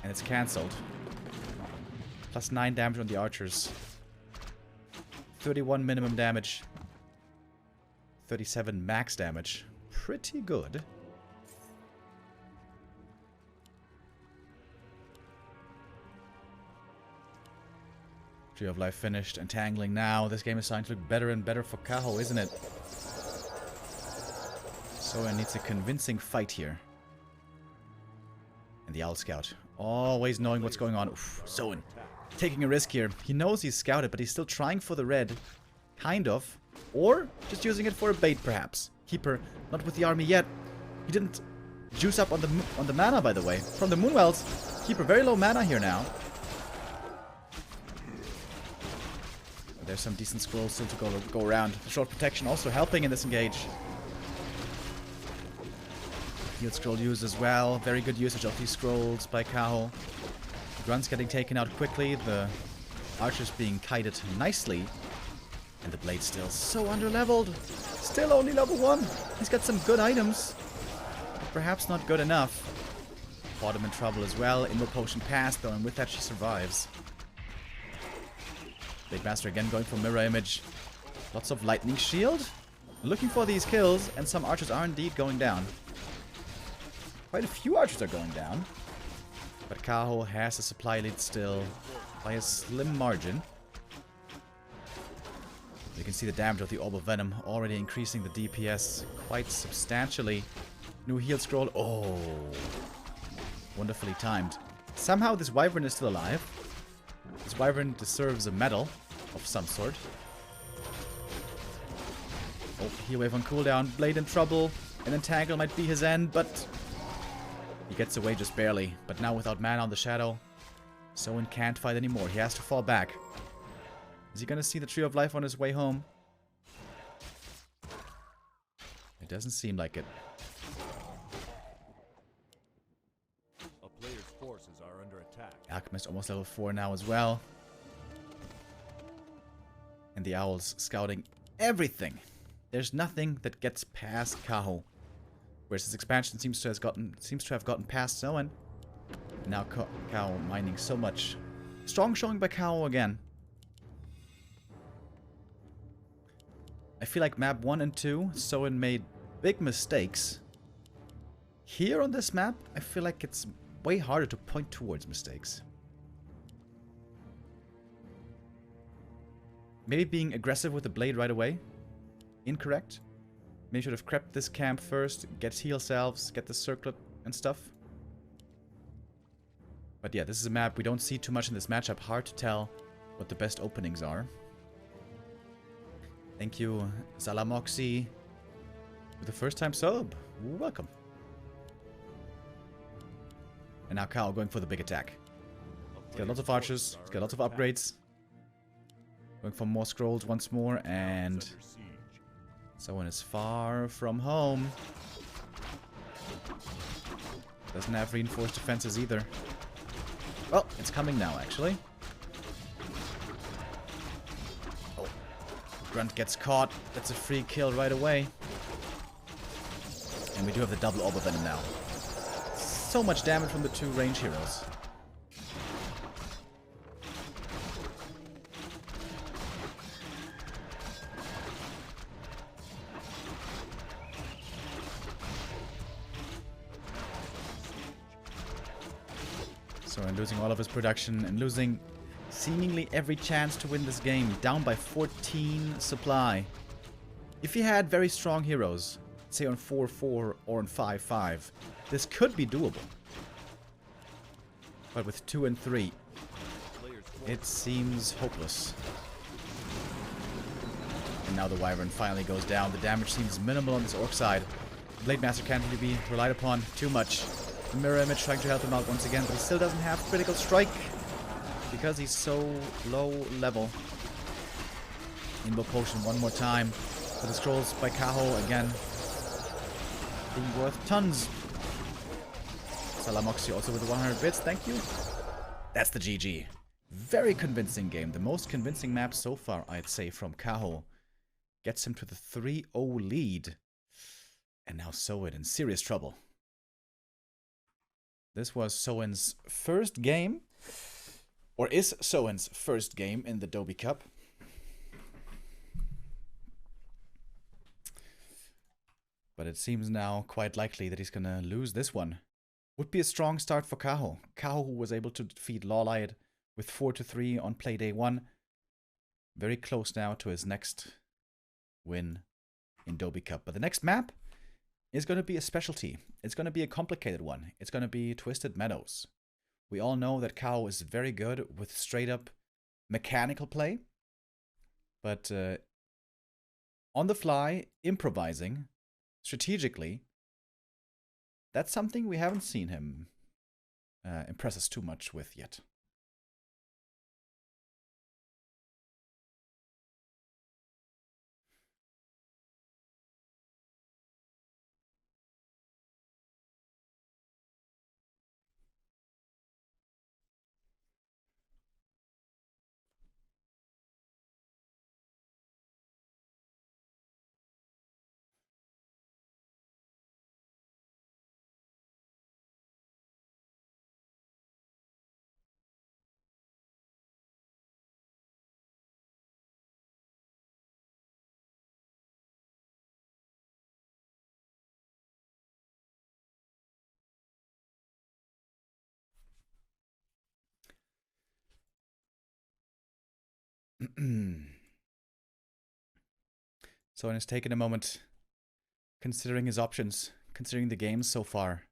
And it's cancelled. Plus 9 damage on the archers. 31 minimum damage. 37 max damage. Pretty good. Tree of Life finished. Entangling now. This game is starting to look better and better for Kaho, isn't it? Soin needs a convincing fight here. And the Owl Scout. Always knowing what's going on. Oof, Soin taking a risk here. He knows he's scouted, but he's still trying for the red. Kind of. Or just using it for a bait, perhaps. Keeper, not with the army yet. He didn't juice up on the mana, by the way. From the Moonwells. Keeper, very low mana here now. There's some decent scrolls still to go around. The short protection also helping in this engage. Healed scroll used as well. Very good usage of these scrolls by Kaho. The grunts getting taken out quickly. The archers being kited nicely. And the blade still so underleveled. Still only level 1. He's got some good items. But perhaps not good enough. Caught him in trouble as well. Inward potion passed though, and with that she survives. Blade Master again going for mirror image. Lots of lightning shield. Looking for these kills, and some archers are indeed going down. Quite a few archers are going down. But Kaho has a supply lead still by a slim margin. You can see the damage of the Orb of Venom already increasing the DPS quite substantially. New heal scroll. Oh. Wonderfully timed. Somehow this Wyvern is still alive. This Wyvern deserves a medal of some sort. Oh, heal wave on cooldown. Blade in trouble. An entangle might be his end, but he gets away just barely. But now without mana on the shadow, Soin can't fight anymore. He has to fall back. Is he gonna see the Tree of Life on his way home? It doesn't seem like it. A player's forces are under attack. Alchemist almost level 4 now as well. And the Owls scouting everything. There's nothing that gets past Kaho. Whereas his expansion seems to have gotten past Soin. Now Kaho mining so much. Strong showing by Kaho again. I feel like map 1 and 2, Soin made big mistakes. Here on this map, I feel like it's way harder to point towards mistakes. Maybe being aggressive with the blade right away. Incorrect. Maybe should have crept this camp first, get heal salves, get the circlet and stuff. But yeah, this is a map we don't see too much in this matchup. Hard to tell what the best openings are. Thank you, Zalamoxi, for the first time sub. Welcome. And now Kaho going for the big attack. He's got lots of archers, he's got lots of upgrades. Going for more scrolls once more, and Soin is far from home. Doesn't have reinforced defenses either. Well, it's coming now, actually. Oh. Grunt gets caught. That's a free kill right away. And we do have the double orb of venom now. So much damage from the two range heroes. So I'm losing all of his production and losing seemingly every chance to win this game. Down by 14 supply. If he had very strong heroes, say on 4-4 or on 5-5, this could be doable. But with 2 and 3, it seems hopeless. And now the Wyvern finally goes down. The damage seems minimal on this Orc side. Blade Master can't really be relied upon too much. The mirror image trying to help him out once again, but he still doesn't have critical strike because he's so low level. Invoke Potion one more time for the scrolls by Kaho again. Being worth tons. Salamoxy also with the 100 bits, thank you. That's the GG. Very convincing game. The most convincing map so far, I'd say, from Kaho. Gets him to the 3-0 lead. And now Soin in serious trouble. This was Soin's first game, or is Soin's first game in the Doubi Cup. But it seems now quite likely that he's gonna lose this one. Would be a strong start for Kaho. Kaho, who was able to defeat Lawlight with 4-3 on Playday 1. Very close now to his next win in Doubi Cup. But the next map is going to be a specialty. It's going to be a complicated one. It's going to be Twisted Meadows. We all know that Kaho is very good with straight up mechanical play. But on the fly, improvising, strategically, that's something we haven't seen him impress us too much with yet. So it's taken a moment considering his options, considering the games so far.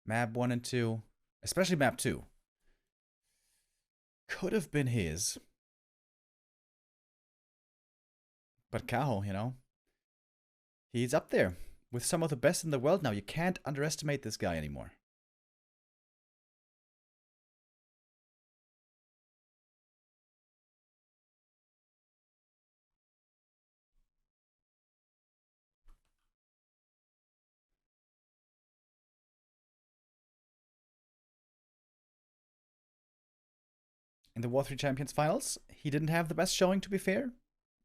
Map 1 and 2, especially map 2, could have been his. But Kaho, you know, he's up there with some of the best in the world now. You can't underestimate this guy anymore. In the War3 Champions Finals, he didn't have the best showing, to be fair.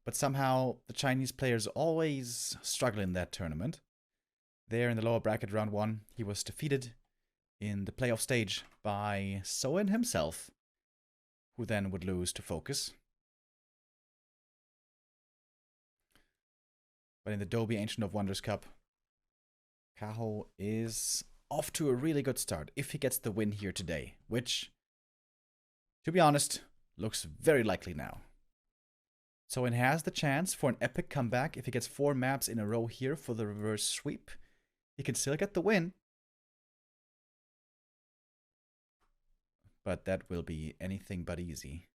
But somehow the Chinese players always struggle in that tournament. There in the lower bracket round 1, he was defeated in the playoff stage by Soin himself, who then would lose to Focus. But in the Doubi Ancient of Wonders Cup, Kaho is off to a really good start if he gets the win here today, which, to be honest, looks very likely now. Soin has the chance for an epic comeback if he gets 4 maps in a row here for the reverse sweep. He can still get the win. But that will be anything but easy.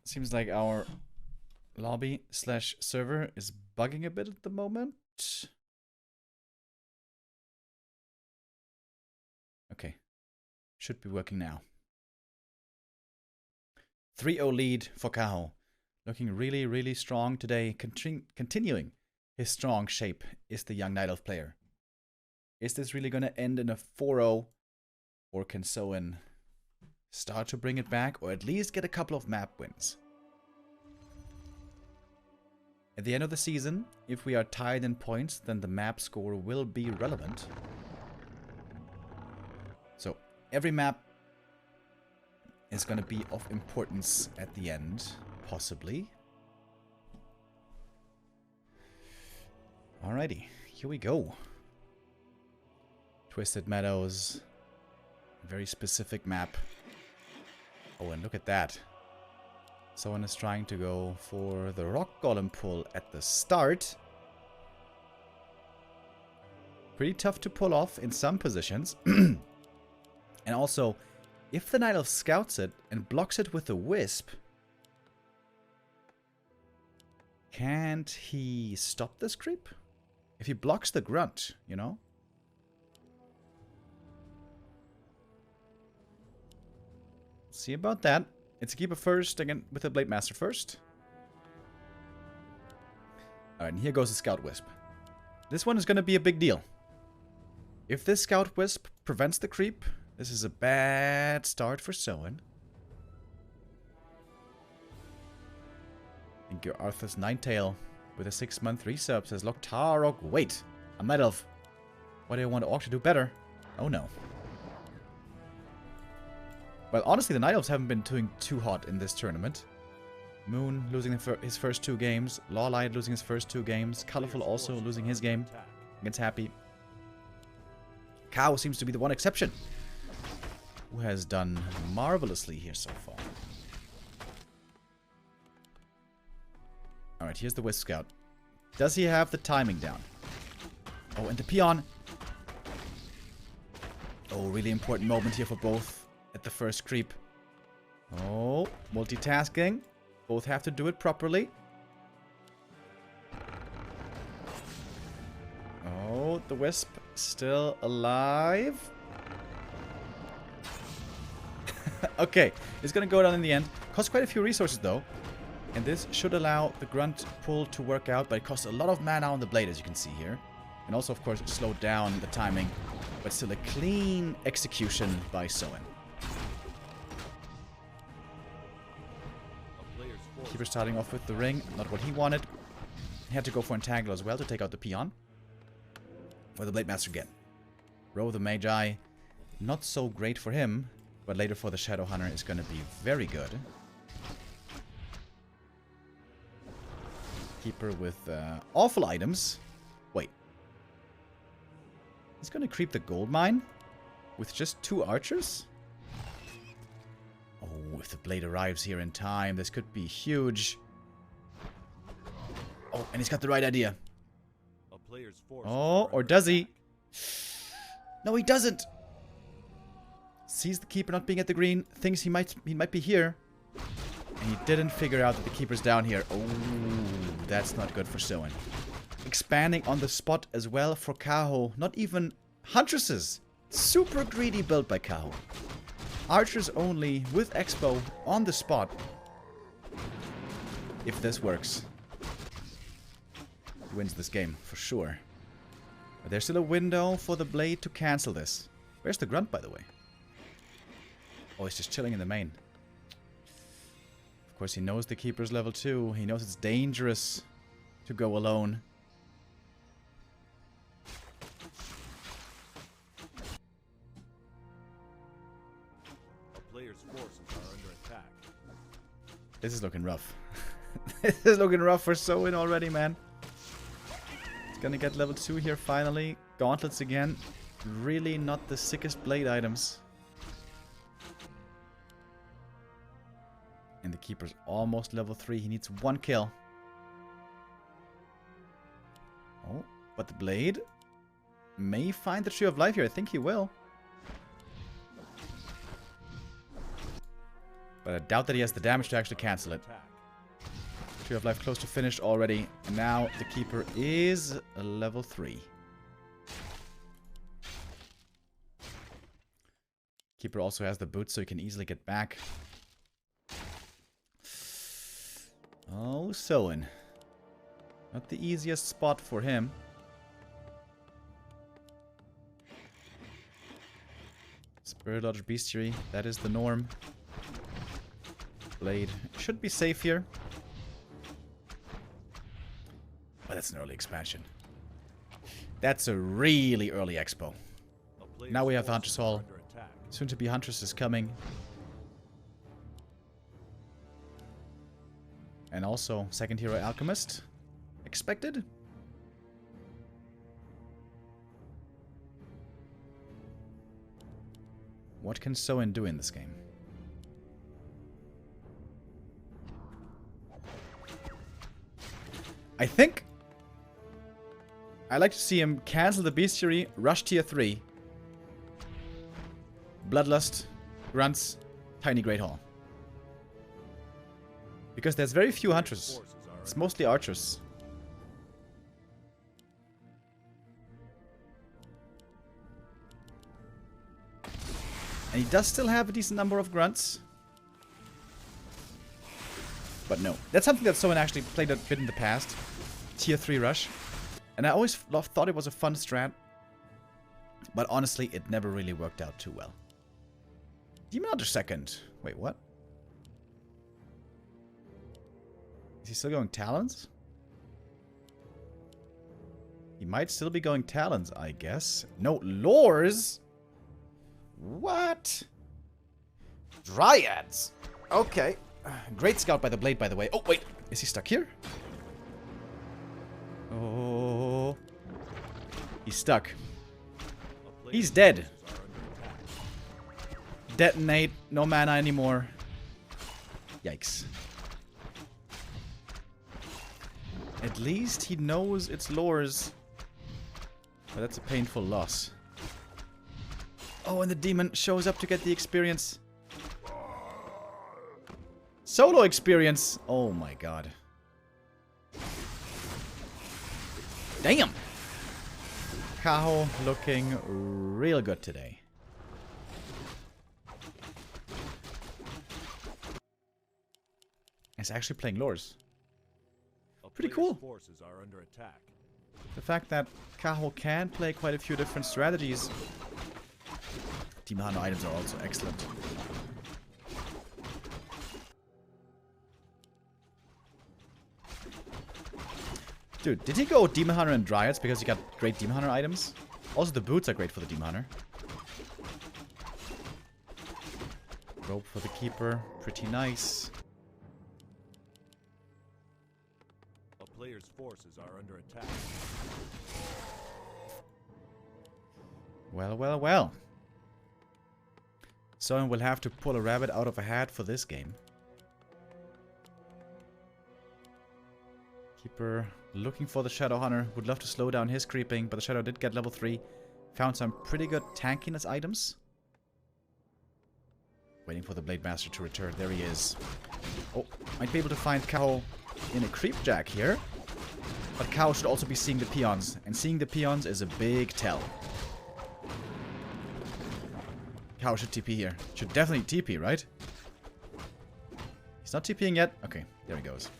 Seems like our lobby slash server is bugging a bit at the moment. Okay. Should be working now. 3-0 lead for Kaho. Looking really, really strong today. Continuing his strong shape is the young Night Elf player. Is this really going to end in a 4-0? Or can Soin start to bring it back? Or at least get a couple of map wins? At the end of the season, if we are tied in points, then the map score will be relevant. So every map is going to be of importance at the end, possibly. Alrighty, here we go. Twisted Meadows. Very specific map. Oh, and look at that. Someone is trying to go for the Rock Golem pull at the start. Pretty tough to pull off in some positions. And also, if the Night Elf scouts it and blocks it with the Wisp, can't he stop this creep? If he blocks the Grunt, you know? See about that. It's a keeper first, again with the Blade Master first. Alright, and here goes the Scout Wisp. This one is going to be a big deal. If this Scout Wisp prevents the creep, this is a bad start for Soin. Thank you, Arthur's Ninetail with a 6-month resub says, Loktarok, wait, I'm Night Elf. Why do I want Orc to do better? Oh no. Well, honestly, the Night Elves haven't been doing too hot in this tournament. Moon losing his first 2 games. Lawlight losing his first 2 games. Colorful also losing his game against Happy. Kaho seems to be the one exception who has done marvelously here so far. Alright, here's the Wisp Scout. Does he have the timing down? Oh, and the Peon. Oh, really important moment here for both. At the first creep. Oh, multitasking. Both have to do it properly. Oh, the Wisp still alive. Okay, it's gonna go down in the end. Costs quite a few resources though. And this should allow the Grunt pull to work out, but it costs a lot of mana on the Blade, as you can see here. And also, of course, slow down the timing. But still a clean execution by Soin. Keeper starting off with the ring, not what he wanted. He had to go for Entangle as well to take out the Peon. For the Blade Master again. Row the Magi, not so great for him, but later for the Shadow Hunter is going to be very good. Keeper with awful items. Wait. He's going to creep the Gold Mine with just 2 archers? Oh, if the Blade arrives here in time, this could be huge. Oh, and he's got the right idea. Oh, or does he? No, he doesn't. Sees the Keeper not being at the green, thinks he might be here. And he didn't figure out that the Keeper's down here. Oh, that's not good for Soin. Expanding on the spot as well for Kaho. Not even Huntresses. Super greedy build by Kaho. Archers only with Expo on the spot. If this works. He wins this game, for sure. But there's still a window for the Blade to cancel this. Where's the Grunt, by the way? Oh, he's just chilling in the main. Of course, he knows the Keeper's level 2. He knows it's dangerous to go alone. This is looking rough. This is looking rough for Soin already, man. It's gonna get level 2 here finally. Gauntlets again. Really not the sickest blade items. And the Keeper's almost level 3. He needs 1 kill. Oh, but the Blade may find the Tree of Life here. I think he will. But I doubt that he has the damage to actually cancel it. Attack. 3 of life close to finished already. And now the keeper is a level 3. Keeper also has the boots, so he can easily get back. Oh, Soin. Not the easiest spot for him. Spirit Lodge Bestiary, that is the norm. Blade should be safe here. But that's an early expansion. That's a really early expo. Now we have the Hunter's Hall. Soon to be Huntress is coming. And also second hero Alchemist. Expected. What can Soin do in this game? I think I'd like to see him cancel the Bestiary, rush tier 3. Bloodlust, Grunts, Tiny Great Hall. Because there's very few Hunters. It's mostly Archers. And he does still have a decent number of Grunts. But no. That's something that Soin actually played a bit in the past. Tier 3 rush. And I always thought it was a fun strat. But honestly, it never really worked out too well. Demon Hunter second. Wait, what? Is he still going Talons? He might still be going Talons, I guess. No, Lores? What? Dryads. Okay. Great scout by the Blade, by the way. Oh, wait. Is he stuck here? Oh. He's stuck. He's dead. Detonate. No mana anymore. Yikes. At least he knows it's Lores. But that's a painful loss. Oh, and the demon shows up to get the experience. Solo experience. Oh my god. Damn. Kaho looking real good today. He's actually playing Lores. Pretty cool. Forces are under attack. The fact that Kaho can play quite a few different strategies. Demon Hunter items are also excellent. Dude, did he go Demon Hunter and Dryads because he got great Demon Hunter items? Also, the boots are great for the Demon Hunter. Rope for the Keeper. Pretty nice. A player's forces are under attack. Well, well, well. Someone will have to pull a rabbit out of a hat for this game. Keeper looking for the Shadow Hunter. Would love to slow down his creeping, but the Shadow did get level 3. Found some pretty good tankiness items. Waiting for the Blade Master to return. There he is. Oh, might be able to find Kaho in a creep jack here. But Kaho should also be seeing the peons. And seeing the peons is a big tell. Kaho should TP here. Should definitely TP, right? He's not TPing yet. Okay, there he goes.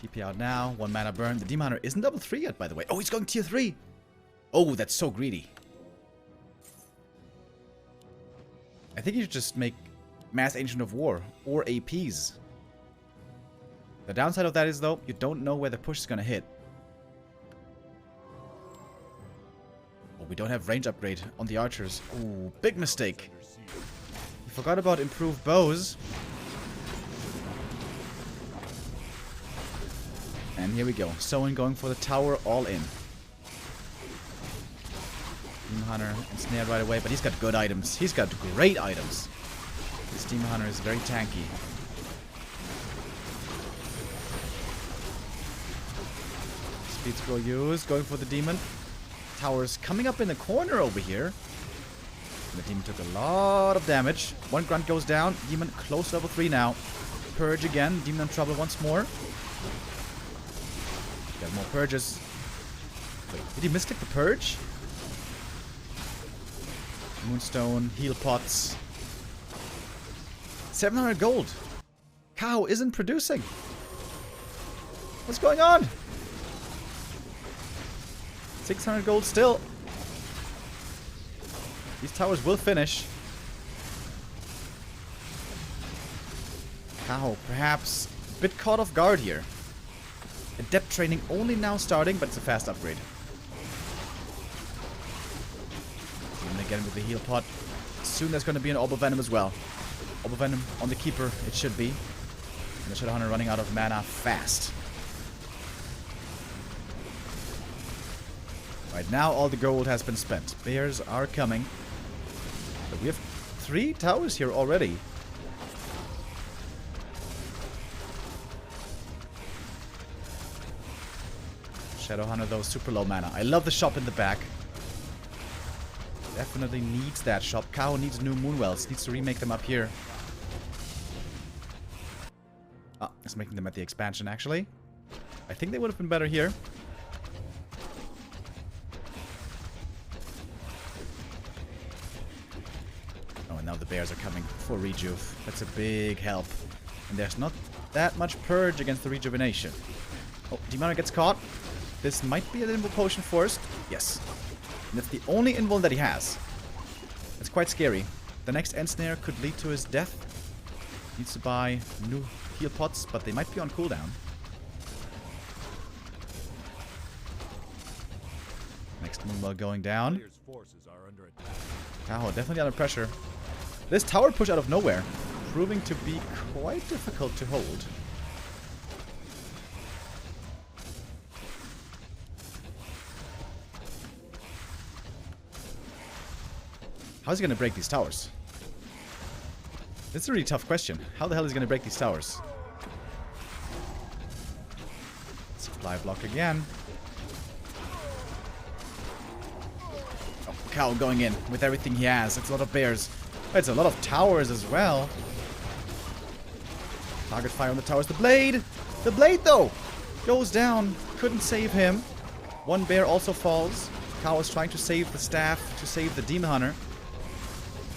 TP out now. 1 mana burn. The Demon Hunter isn't level 3 yet, by the way. Oh, he's going tier 3. Oh, that's so greedy. I think you should just make Mass Ancient of War or APs. The downside of that is, though, you don't know where the push is going to hit. Oh, we don't have range upgrade on the archers. Ooh, big mistake. You forgot about improved bows. And here we go. Soin going for the tower all in. Demon Hunter ensnared right away, but he's got good items. He's got great items. This Demon Hunter is very tanky. Speed scroll used, going for the demon. Tower's coming up in the corner over here. And the demon took a lot of damage. One grunt goes down. Demon close to level 3 now. Purge again. Demon in trouble once more. Got more purges. Wait, did he misclick the purge? Moonstone, heal pots. 700 gold. Kaho isn't producing. What's going on? 600 gold still. These towers will finish. Kaho, perhaps a bit caught off guard here. Adept training only now starting, but it's a fast upgrade. And again with the heal pot. Soon there's going to be an Orb of Venom as well. Orb of Venom on the Keeper, it should be. And the Shadowhunter running out of mana fast. Right now, all the gold has been spent. Bears are coming. But we have 3 towers here already. Shadowhunter, though, super low mana. I love the shop in the back. Definitely needs that shop. Kaho needs new Moonwells. Needs to remake them up here. Ah, it's making them at the expansion, actually. I think they would have been better here. Oh, and now the bears are coming for rejuve. That's a big help. And there's not that much purge against the rejuvenation. Oh, Demonic gets caught. This might be an invul potion first. Yes. And that's the only invul that he has. It's quite scary. The next end snare could lead to his death. Needs to buy new heal pots, but they might be on cooldown. Next Moonwell going down. Kaho definitely under pressure. This tower push out of nowhere, proving to be quite difficult to hold. How's he going to break these towers? This is a really tough question. How the hell is he going to break these towers? Supply block again. Oh, Kaho going in with everything he has. It's a lot of bears. It's a lot of towers as well. Target fire on the towers. The blade! The blade, though! Goes down. Couldn't save him. One bear also falls. Kaho is trying to save the staff, to save the Demon Hunter.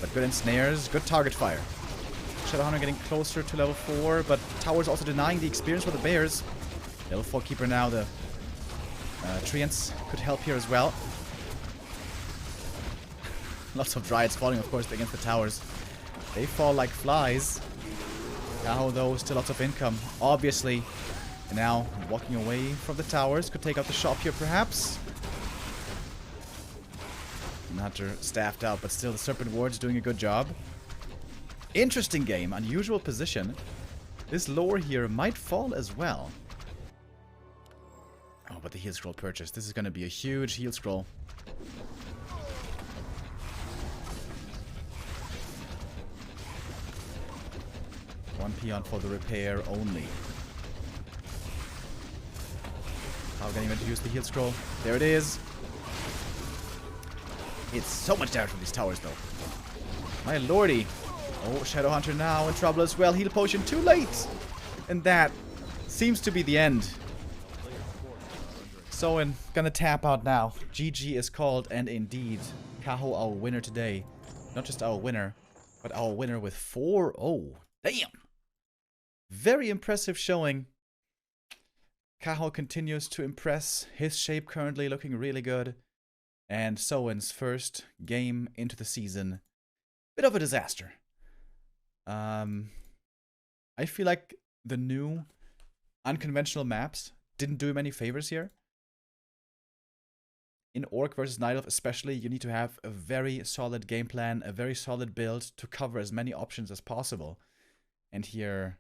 But good ensnares, good target fire. Shadowhunter getting closer to level 4, but towers also denying the experience for the bears. Level 4 Keeper now, the Treants could help here as well. Lots of Dryads falling, of course, against the towers. They fall like flies. Kaho, though, still lots of income, obviously. And now, walking away from the towers, could take out the shop here, perhaps. Hunter staffed out, but still the Serpent Ward's doing a good job. Interesting game, unusual position. This lore here might fall as well. Oh, but the heal scroll purchase. This is going to be a huge heal scroll. One peon for the repair only. How can even use the heal scroll? There it is. It's so much damage from these towers, though. My lordy. Oh, Shadowhunter now in trouble as well. Heal potion too late. And that seems to be the end. Soin gonna tap out now. GG is called, and indeed, Kaho our winner today. Not just our winner, but our winner with 4-0. Damn! Very impressive showing. Kaho continues to impress. His shape currently looking really good. And Soin's first game into the season, bit of a disaster. I feel like the new unconventional maps didn't do him any favors here. In Orc versus Night Elf especially, you need to have a very solid game plan, a very solid build to cover as many options as possible. And here,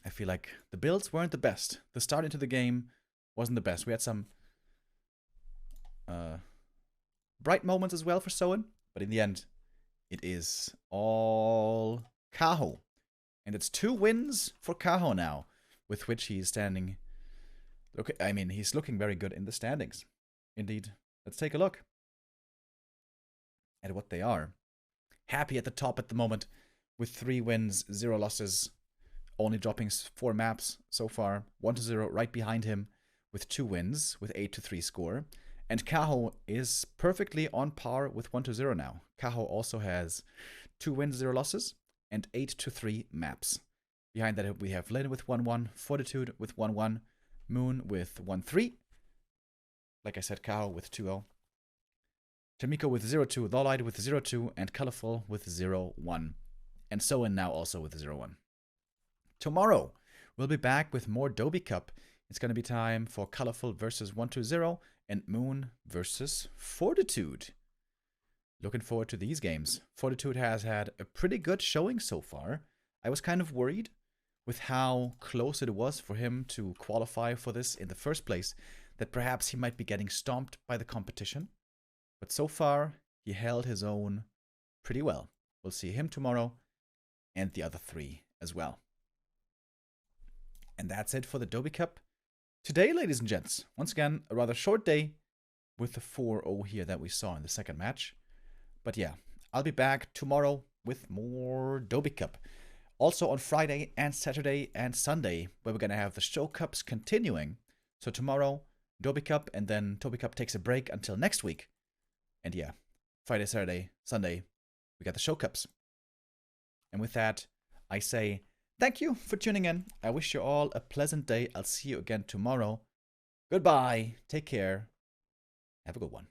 I feel like the builds weren't the best. The start into the game wasn't the best. We had some bright moments as well for Soin, but in the end, it is all Kaho. And it's 2 wins for Kaho now, with which he is standing. Look, I mean, he's looking very good in the standings. Indeed. Let's take a look. at what they are. Happy at the top at the moment with 3 wins, 0 losses, only dropping 4 maps so far. 1-0 right behind him with 2 wins, with 8-3 score. And Kaho is perfectly on par with 1-0 now. Kaho also has 2 wins, 0 losses, and 8-3 maps. Behind that we have Lin with 1-1, Fortitude with 1-1, Moon with 1-3. Like I said, Kaho with 2-0. Tamiko with 0-2, Lawlight with 0-2, and Colorful with 0-1. And Soin now also with 0-1. Tomorrow, we'll be back with more Doubi Cup. It's going to be time for Colorful versus 1-2-0 and Moon versus Fortitude. Looking forward to these games. Fortitude has had a pretty good showing so far. I was kind of worried with how close it was for him to qualify for this in the first place, that perhaps he might be getting stomped by the competition. But so far, he held his own pretty well. We'll see him tomorrow and the other 3 as well. And that's it for the Doubi Cup today, ladies and gents. Once again, a rather short day with the 4-0 here that we saw in the second match. But yeah, I'll be back tomorrow with more Doubi Cup. Also on Friday and Saturday and Sunday, where we're going to have the show cups continuing. So tomorrow, Doubi Cup, and then Doubi Cup takes a break until next week. And yeah, Friday, Saturday, Sunday, we got the show cups. And with that, I say thank you for tuning in. I wish you all a pleasant day. I'll see you again tomorrow. Goodbye. Take care. Have a good one.